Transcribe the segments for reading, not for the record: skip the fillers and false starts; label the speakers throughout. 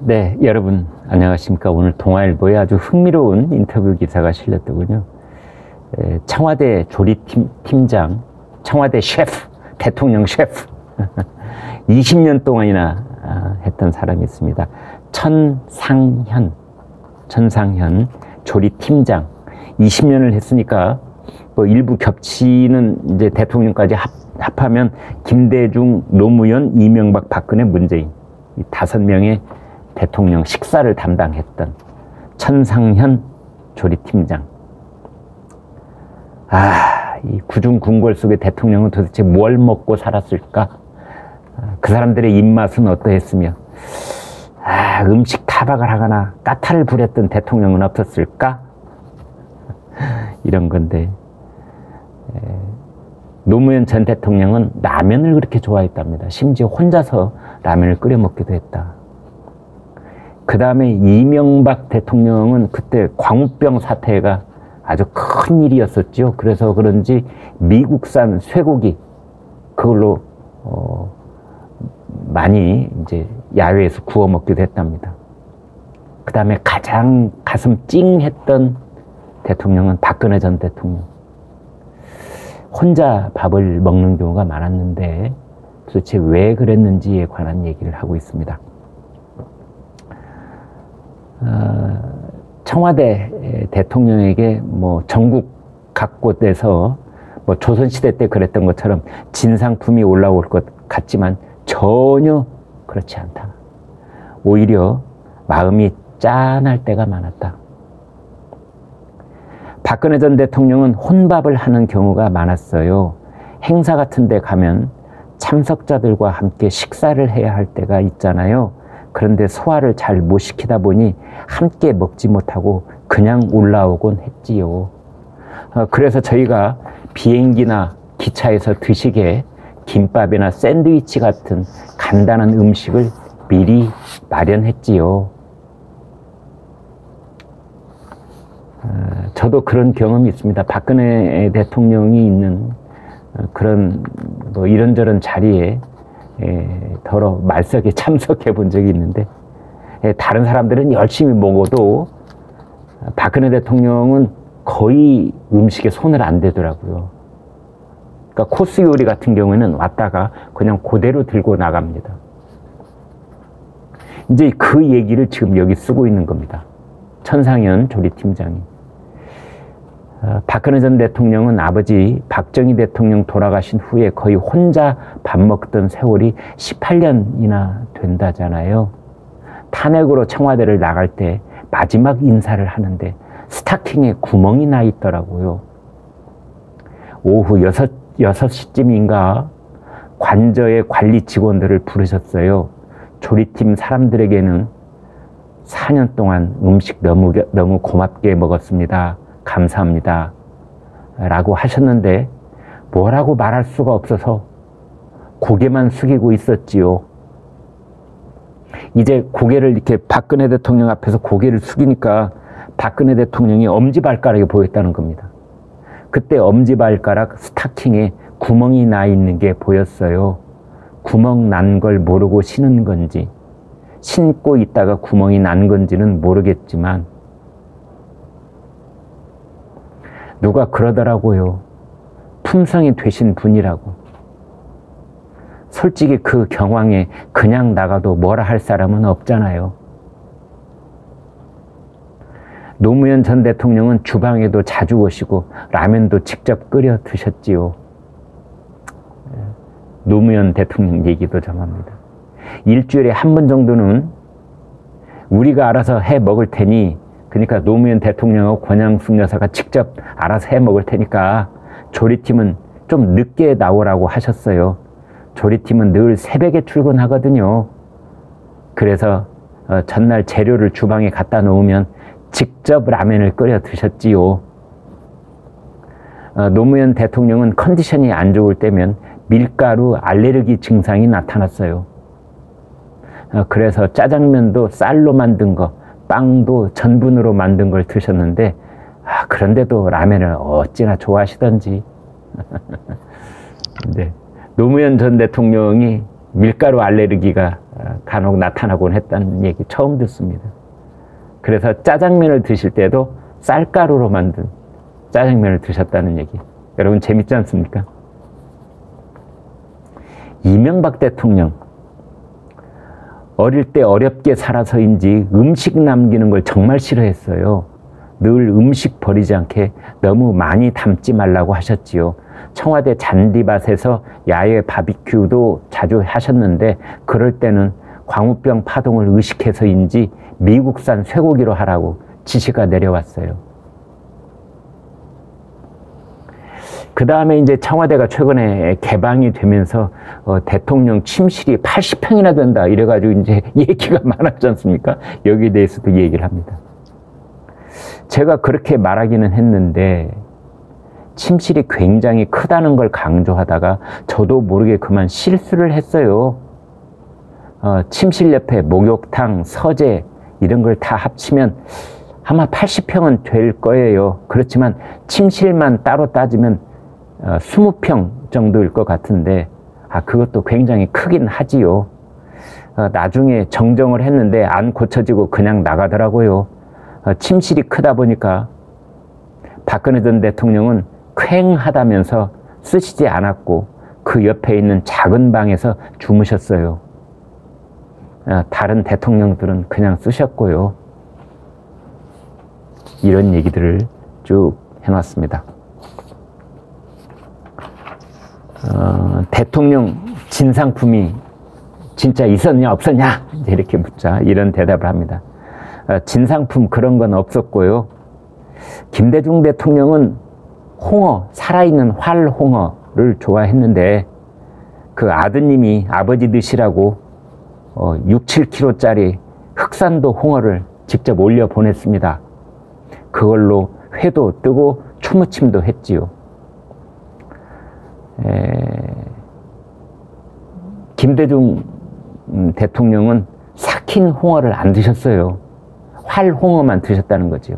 Speaker 1: 네, 여러분 안녕하십니까. 오늘 동아일보에 아주 흥미로운 인터뷰 기사가 실렸더군요. 청와대 조리팀장, 청와대 셰프, 대통령 셰프 20년 동안이나 했던 사람이 있습니다. 천상현 조리팀장 20년을 했으니까 뭐 일부 겹치는 이제 대통령까지 합하면 김대중, 노무현, 이명박, 박근혜, 문재인 이 5명의 대통령 식사를 담당했던 천상현 조리팀장. 이 구중궁궐 속의 대통령은 도대체 뭘 먹고 살았을까? 그 사람들의 입맛은 어떠했으며 음식 타박을 하거나 까탈을 부렸던 대통령은 없었을까? 이런 건데, 노무현 전 대통령은 라면을 그렇게 좋아했답니다. 심지어 혼자서 라면을 끓여 먹기도 했다. 그 다음에 이명박 대통령은 그때 광우병 사태가 아주 큰 일이었었죠. 그래서 그런지 미국산 쇠고기 그걸로 많이 이제 야외에서 구워 먹기도 했답니다. 그 다음에 가장 가슴 찡했던 대통령은 박근혜 전 대통령. 혼자 밥을 먹는 경우가 많았는데 도대체 왜 그랬는지에 관한 얘기를 하고 있습니다. 청와대 대통령에게 뭐 전국 각 곳에서 뭐 조선시대 때 그랬던 것처럼 진상품이 올라올 것 같지만 전혀 그렇지 않다. 오히려 마음이 짠할 때가 많았다. 박근혜 전 대통령은 혼밥을 하는 경우가 많았어요. 행사 같은 데 가면 참석자들과 함께 식사를 해야 할 때가 있잖아요. 그런데 소화를 잘 못 시키다 보니 함께 먹지 못하고 그냥 올라오곤 했지요. 그래서 저희가 비행기나 기차에서 드시게 김밥이나 샌드위치 같은 간단한 음식을 미리 마련했지요. 저도 그런 경험이 있습니다. 박근혜 대통령이 있는 그런 뭐 이런저런 자리에 더러 말석에 참석해 본 적이 있는데, 다른 사람들은 열심히 먹어도 박근혜 대통령은 거의 음식에 손을 안 대더라고요. 그러니까 코스 요리 같은 경우에는 왔다가 그냥 그대로 들고 나갑니다. 이제 그 얘기를 지금 여기 쓰고 있는 겁니다. 천상현 조리팀장이. 박근혜 전 대통령은 아버지 박정희 대통령 돌아가신 후에 거의 혼자 밥 먹던 세월이 18년이나 된다잖아요. 탄핵으로 청와대를 나갈 때 마지막 인사를 하는데 스타킹에 구멍이 나 있더라고요. 오후 6시쯤인가 관저의 관리 직원들을 부르셨어요. 조리팀 사람들에게는 4년 동안 음식 너무 고맙게 먹었습니다. 감사합니다. 라고 하셨는데 뭐라고 말할 수가 없어서 고개만 숙이고 있었지요. 이제 고개를 이렇게 박근혜 대통령 앞에서 고개를 숙이니까 박근혜 대통령이 엄지발가락이 보였다는 겁니다. 그때 엄지발가락 스타킹에 구멍이 나 있는 게 보였어요. 구멍 난 걸 모르고 신은 건지 신고 있다가 구멍이 난 건지는 모르겠지만 누가 그러더라고요. 품성이 되신 분이라고. 솔직히 그 경황에 그냥 나가도 뭐라 할 사람은 없잖아요. 노무현 전 대통령은 주방에도 자주 오시고 라면도 직접 끓여 드셨지요. 노무현 대통령 얘기도 좀 합니다. 일주일에 한 번 정도는 우리가 알아서 해 먹을 테니, 그러니까 노무현 대통령하고 권양숙 여사가 직접 알아서 해 먹을 테니까 조리팀은 좀 늦게 나오라고 하셨어요. 조리팀은 늘 새벽에 출근하거든요. 그래서 전날 재료를 주방에 갖다 놓으면 직접 라면을 끓여 드셨지요. 노무현 대통령은 컨디션이 안 좋을 때면 밀가루 알레르기 증상이 나타났어요. 그래서 짜장면도 쌀로 만든 거, 빵도 전분으로 만든 걸 드셨는데 그런데도 라면을 어찌나 좋아하시던지. 네. 노무현 전 대통령이 밀가루 알레르기가 간혹 나타나곤 했다는 얘기 처음 듣습니다. 그래서 짜장면을 드실 때도 쌀가루로 만든 짜장면을 드셨다는 얘기. 여러분 재밌지 않습니까? 이명박 대통령 어릴 때 어렵게 살아서인지 음식 남기는 걸 정말 싫어했어요. 늘 음식 버리지 않게 너무 많이 담지 말라고 하셨지요. 청와대 잔디밭에서 야외 바비큐도 자주 하셨는데 그럴 때는 광우병 파동을 의식해서인지 미국산 쇠고기로 하라고 지시가 내려왔어요. 그 다음에 이제 청와대가 최근에 개방이 되면서 대통령 침실이 80평이나 된다 이래가지고 이제 얘기가 많았지 않습니까? 여기에 대해서도 얘기를 합니다. 제가 그렇게 말하기는 했는데 침실이 굉장히 크다는 걸 강조하다가 저도 모르게 그만 실수를 했어요. 침실 옆에 목욕탕, 서재 이런 걸 다 합치면 아마 80평은 될 거예요. 그렇지만 침실만 따로 따지면 20평 정도일 것 같은데 그것도 굉장히 크긴 하지요. 나중에 정정을 했는데 안 고쳐지고 그냥 나가더라고요. 침실이 크다 보니까 박근혜 전 대통령은 쾌행하다면서 쓰시지 않았고 그 옆에 있는 작은 방에서 주무셨어요. 다른 대통령들은 그냥 쓰셨고요. 이런 얘기들을 쭉 해놨습니다. 대통령 진상품이 진짜 있었냐 없었냐 이렇게 묻자 이런 대답을 합니다. 진상품 그런 건 없었고요. 김대중 대통령은 홍어, 살아있는 활홍어를 좋아했는데 그 아드님이 아버지 드시라고 6, 7kg짜리 흑산도 홍어를 직접 올려 보냈습니다. 그걸로 회도 뜨고 추무침도 했지요. 김대중 대통령은 삭힌 홍어를 안 드셨어요. 활홍어만 드셨다는 거죠.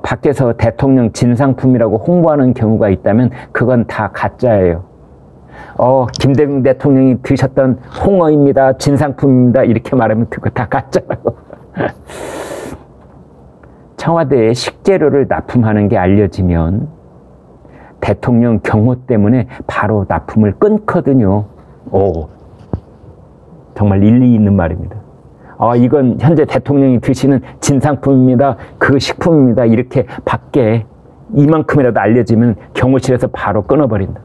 Speaker 1: 밖에서 대통령 진상품이라고 홍보하는 경우가 있다면 그건 다 가짜예요. 김대중 대통령이 드셨던 홍어입니다. 진상품입니다. 이렇게 말하면 그거 다 가짜라고. 청와대에 식재료를 납품하는 게 알려지면 대통령 경호 때문에 바로 납품을 끊거든요. 정말 일리 있는 말입니다. 이건 현재 대통령이 드시는 진상품입니다. 그 식품입니다. 이렇게 밖에 이만큼이라도 알려지면 경호실에서 바로 끊어버린다.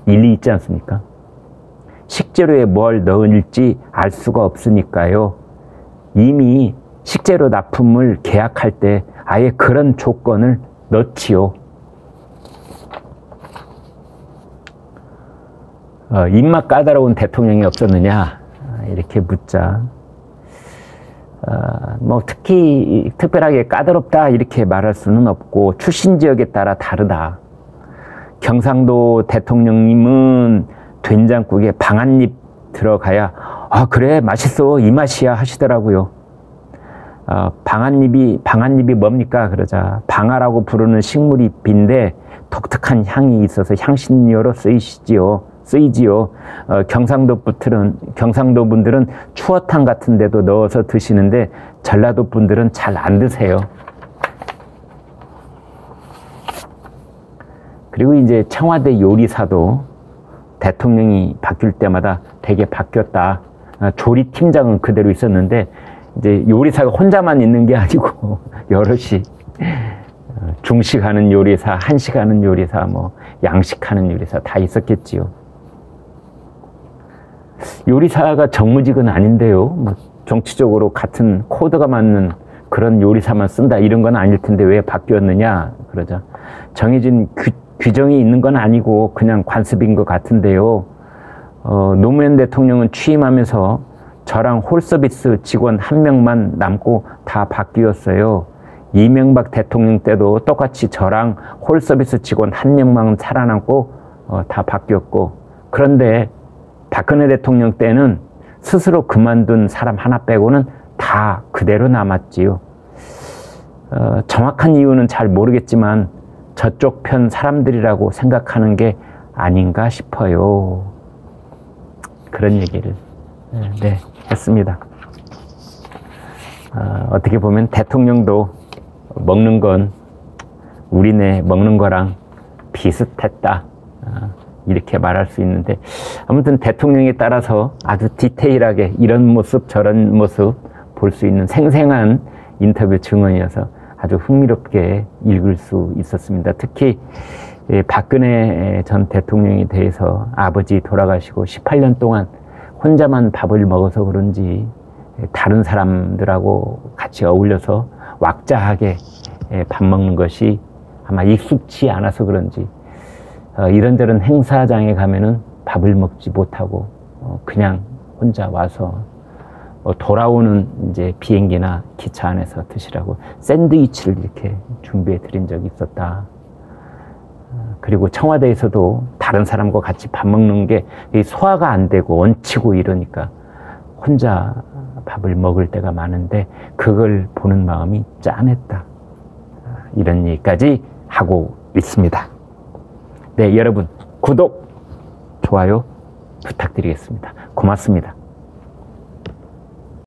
Speaker 1: 일리 있지 않습니까? 식재료에 뭘 넣을지 알 수가 없으니까요. 이미 식재료 납품을 계약할 때 아예 그런 조건을 넣지요. 입맛 까다로운 대통령이 없었느냐 이렇게 묻자 특히 특별하게 까다롭다 이렇게 말할 수는 없고 출신 지역에 따라 다르다. 경상도 대통령님은 된장국에 방아잎 들어가야 그래 맛있어 이 맛이야 하시더라고요. 방아잎이 뭡니까 그러자 방아라고 부르는 식물잎인데 독특한 향이 있어서 향신료로 쓰이지요. 경상도 분들은 추어탕 같은 데도 넣어서 드시는데 전라도 분들은 잘 안 드세요. 그리고 이제 청와대 요리사도 대통령이 바뀔 때마다 되게 바뀌었다. 조리팀장은 그대로 있었는데 이제 요리사가 혼자만 있는 게 아니고 여럿이 중식하는 요리사, 한식하는 요리사, 양식하는 요리사 다 있었겠지요. 요리사가 정무직은 아닌데요. 정치적으로 같은 코드가 맞는 그런 요리사만 쓴다 이런 건 아닐 텐데 왜 바뀌었느냐 그러자 정해진 규정이 있는 건 아니고 그냥 관습인 것 같은데요. 노무현 대통령은 취임하면서 저랑 홀서비스 직원 1명만 남고 다 바뀌었어요. 이명박 대통령 때도 똑같이 저랑 홀서비스 직원 1명만 살아남고 다 바뀌었고 그런데 박근혜 대통령 때는 스스로 그만둔 사람 하나 빼고는 다 그대로 남았지요. 정확한 이유는 잘 모르겠지만 저쪽 편 사람들이라고 생각하는 게 아닌가 싶어요. 그런 얘기를 했습니다. 어떻게 보면 대통령도 먹는 건 우리네 먹는 거랑 비슷했다, 이렇게 말할 수 있는데, 아무튼 대통령에 따라서 아주 디테일하게 이런 모습 저런 모습 볼 수 있는 생생한 인터뷰 증언이어서 아주 흥미롭게 읽을 수 있었습니다. 특히 박근혜 전 대통령에 대해서 아버지 돌아가시고 18년 동안 혼자만 밥을 먹어서 그런지 다른 사람들하고 같이 어울려서 왁자하게 밥 먹는 것이 아마 익숙치 않아서 그런지 이런저런 행사장에 가면은 밥을 먹지 못하고 그냥 혼자 와서 돌아오는 이제 비행기나 기차 안에서 드시라고 샌드위치를 이렇게 준비해 드린 적이 있었다. 그리고 청와대에서도 다른 사람과 같이 밥 먹는 게 소화가 안 되고 얹히고 이러니까 혼자 밥을 먹을 때가 많은데 그걸 보는 마음이 짠했다. 이런 얘기까지 하고 있습니다. 네, 여러분 구독, 좋아요 부탁드리겠습니다. 고맙습니다.